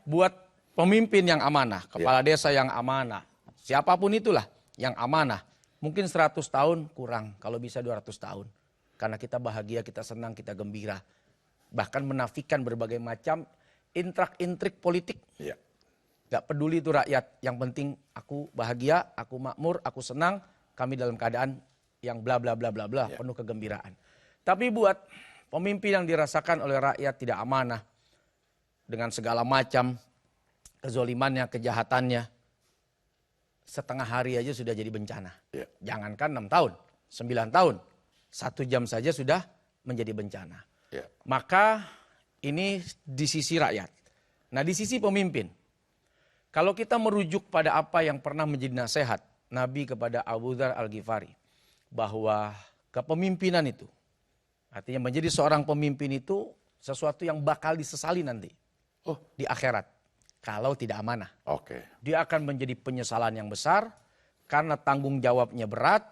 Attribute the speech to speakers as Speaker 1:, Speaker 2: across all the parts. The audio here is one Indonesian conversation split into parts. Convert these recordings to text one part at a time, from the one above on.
Speaker 1: buat pemimpin yang amanah, kepala desa yang amanah, siapapun itulah yang amanah, mungkin 100 tahun kurang, kalau bisa 200 tahun. Karena kita bahagia, kita senang, kita gembira. Bahkan menafikan berbagai macam intrik-intrik politik. Gak peduli itu rakyat, yang penting aku bahagia, aku makmur, aku senang, kami dalam keadaan yang bla bla bla bla bla, penuh kegembiraan. Tapi buat pemimpin yang dirasakan oleh rakyat tidak amanah, dengan segala macam kezolimannya, kejahatannya, setengah hari aja sudah jadi bencana. Jangankan 6 tahun, 9 tahun, 1 jam saja sudah menjadi bencana. Maka ini di sisi rakyat. Nah di sisi pemimpin, kalau kita merujuk pada apa yang pernah menjadi nasihat Nabi kepada Abu Dzar Al-Ghifari, bahwa kepemimpinan itu, artinya menjadi seorang pemimpin itu sesuatu yang bakal disesali nanti di akhirat kalau tidak amanah. Dia akan menjadi penyesalan yang besar karena tanggung jawabnya berat,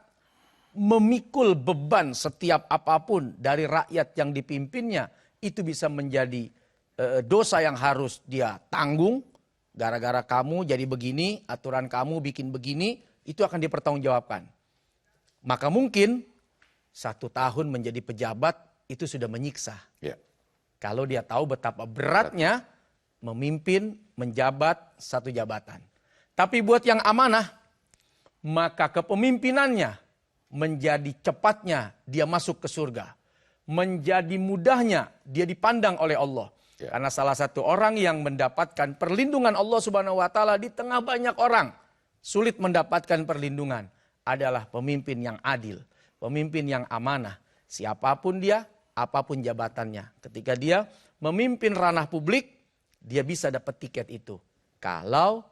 Speaker 1: memikul beban setiap apapun dari rakyat yang dipimpinnya itu bisa menjadi dosa yang harus dia tanggung. Gara-gara kamu jadi begini, aturan kamu bikin begini, itu akan dipertanggungjawabkan. Maka mungkin 1 tahun menjadi pejabat itu sudah menyiksa. Kalau dia tahu betapa beratnya memimpin, menjabat satu jabatan. Tapi buat yang amanah, maka kepemimpinannya menjadi cepatnya dia masuk ke surga. Menjadi mudahnya dia dipandang oleh Allah. Karena salah satu orang yang mendapatkan perlindungan Allah Subhanahu wa taala di tengah banyak orang sulit mendapatkan perlindungan adalah pemimpin yang adil, pemimpin yang amanah. Siapapun dia, apapun jabatannya. Ketika dia memimpin ranah publik, dia bisa dapat tiket itu. Kalau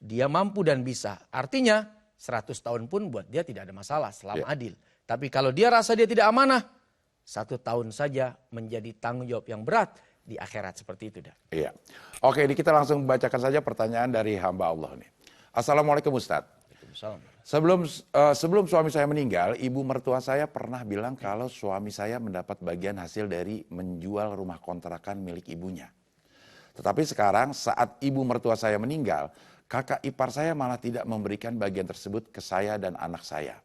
Speaker 1: dia mampu dan bisa. Artinya 100 tahun pun buat dia tidak ada masalah selama adil. Tapi kalau dia rasa dia tidak amanah, 1 tahun saja menjadi tanggung jawab yang berat di akhirat, seperti itu.
Speaker 2: Oke, ini kita langsung bacakan saja pertanyaan dari hamba Allah nih. Assalamualaikum Ustadz. Sebelum suami saya meninggal, ibu mertua saya pernah bilang kalau suami saya mendapat bagian hasil dari menjual rumah kontrakan milik ibunya. Tetapi sekarang saat ibu mertua saya meninggal, kakak ipar saya malah tidak memberikan bagian tersebut ke saya dan anak saya.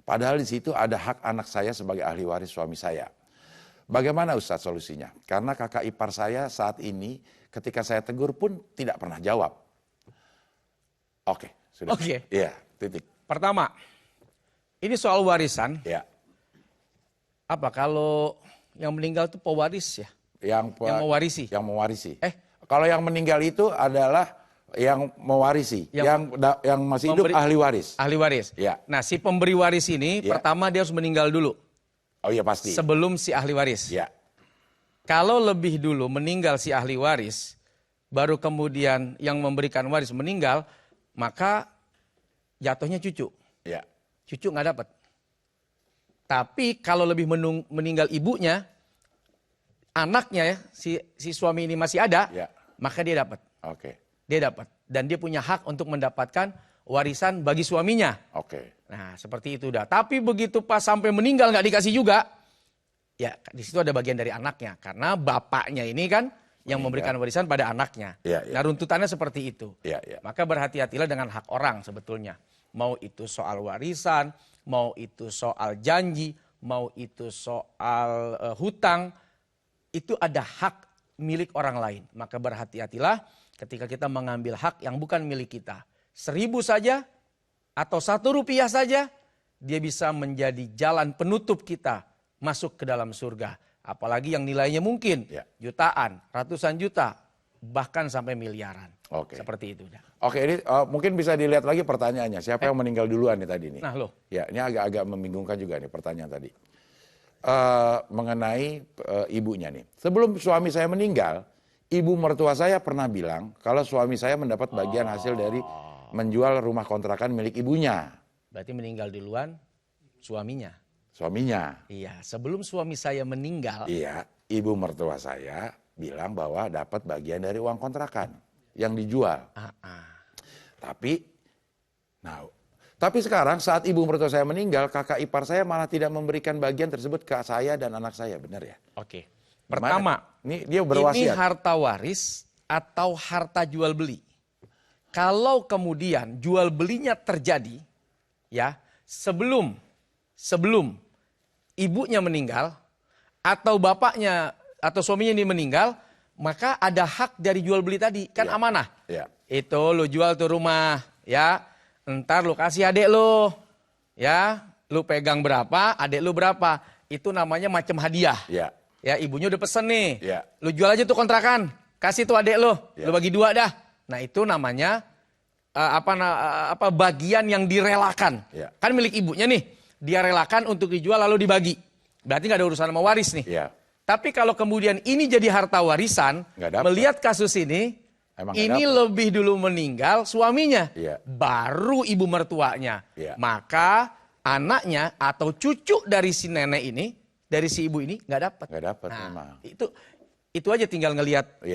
Speaker 2: Padahal di situ ada hak anak saya sebagai ahli waris suami saya. Bagaimana Ustadz solusinya? Karena kakak ipar saya saat ini ketika saya tegur pun tidak pernah jawab. Sudah. Titik.
Speaker 1: Pertama, ini soal warisan. Apa kalau yang meninggal itu pewaris ya? Yang mewarisi.
Speaker 2: Yang mewarisi. Kalau yang meninggal itu adalah yang mewarisi. Yang masih hidup ahli waris.
Speaker 1: Ahli waris. Nah, si pemberi waris ini pertama dia harus meninggal dulu.
Speaker 2: Pasti.
Speaker 1: Sebelum si ahli waris. Kalau lebih dulu meninggal si ahli waris, baru kemudian yang memberikan waris meninggal, maka jatuhnya cucu. Cucu nggak dapat. Tapi kalau lebih meninggal ibunya, anaknya ya, si suami ini masih ada, maka dia dapat. Dia dapat. Dan dia punya hak untuk mendapatkan warisan bagi suaminya. Nah, seperti itu udah. Tapi begitu pas sampai meninggal nggak dikasih juga, ya di situ ada bagian dari anaknya. Karena bapaknya ini kan yang memberikan warisan pada anaknya. Nah, runtutannya seperti itu. Maka berhati-hatilah dengan hak orang sebetulnya. Mau itu soal warisan, mau itu soal janji, mau itu soal hutang, itu ada hak milik orang lain. Maka berhati-hatilah ketika kita mengambil hak yang bukan milik kita. 1000 saja atau 1 rupiah saja, dia bisa menjadi jalan penutup kita masuk ke dalam surga. Apalagi yang nilainya mungkin jutaan, ratusan juta, bahkan sampai miliaran. Seperti itu.
Speaker 2: Ini mungkin bisa dilihat lagi pertanyaannya. Siapa yang meninggal duluan nih tadi nih?
Speaker 1: Nah loh.
Speaker 2: Ini agak membingungkan juga nih pertanyaan tadi. Mengenai ibunya nih. Sebelum suami saya meninggal, ibu mertua saya pernah bilang kalau suami saya mendapat bagian hasil dari menjual rumah kontrakan milik ibunya.
Speaker 1: Berarti meninggal duluan suaminya.
Speaker 2: Iya,
Speaker 1: sebelum suami saya meninggal.
Speaker 2: Ibu mertua saya bilang bahwa dapat bagian dari uang kontrakan yang dijual. Tapi sekarang saat ibu mertua saya meninggal, kakak ipar saya malah tidak memberikan bagian tersebut ke saya dan anak saya, benar ya?
Speaker 1: Pertama,
Speaker 2: ini dia berwasiat.
Speaker 1: Ini harta waris atau harta jual beli. Kalau kemudian jual belinya terjadi, ya sebelum ibunya meninggal atau bapaknya atau suaminya ini meninggal, maka ada hak dari jual beli tadi, kan amanah.
Speaker 2: Ya.
Speaker 1: Itu lo jual tuh rumah, ya. Ntar lo kasih adek lo, ya. Lo pegang berapa, adek lo berapa. Itu namanya macam hadiah.
Speaker 2: Ya.
Speaker 1: Ya, ibunya udah pesen nih.
Speaker 2: Ya.
Speaker 1: Lo jual aja tuh kontrakan, kasih tuh adek lo,
Speaker 2: Ya.
Speaker 1: lo bagi 2 dah. Nah itu namanya bagian yang direlakan.
Speaker 2: Ya.
Speaker 1: Kan milik ibunya nih, dia relakan untuk dijual lalu dibagi. Berarti nggak ada urusan sama waris nih.
Speaker 2: Ya.
Speaker 1: Tapi kalau kemudian ini jadi harta warisan,
Speaker 2: Nggak dapet.
Speaker 1: melihat kasus ini,
Speaker 2: Emang nggak
Speaker 1: ini
Speaker 2: dapet.
Speaker 1: lebih dulu meninggal suaminya,
Speaker 2: Iya.
Speaker 1: baru ibu mertuanya.
Speaker 2: Iya.
Speaker 1: Maka anaknya atau cucu dari si nenek ini, dari si ibu ini nggak dapat.
Speaker 2: Nggak dapat
Speaker 1: Nah,
Speaker 2: memang.
Speaker 1: itu aja tinggal ngelihat